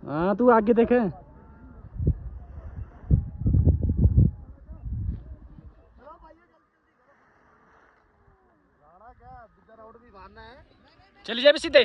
हाँ तू आगे देख। चल जा भी सीधे।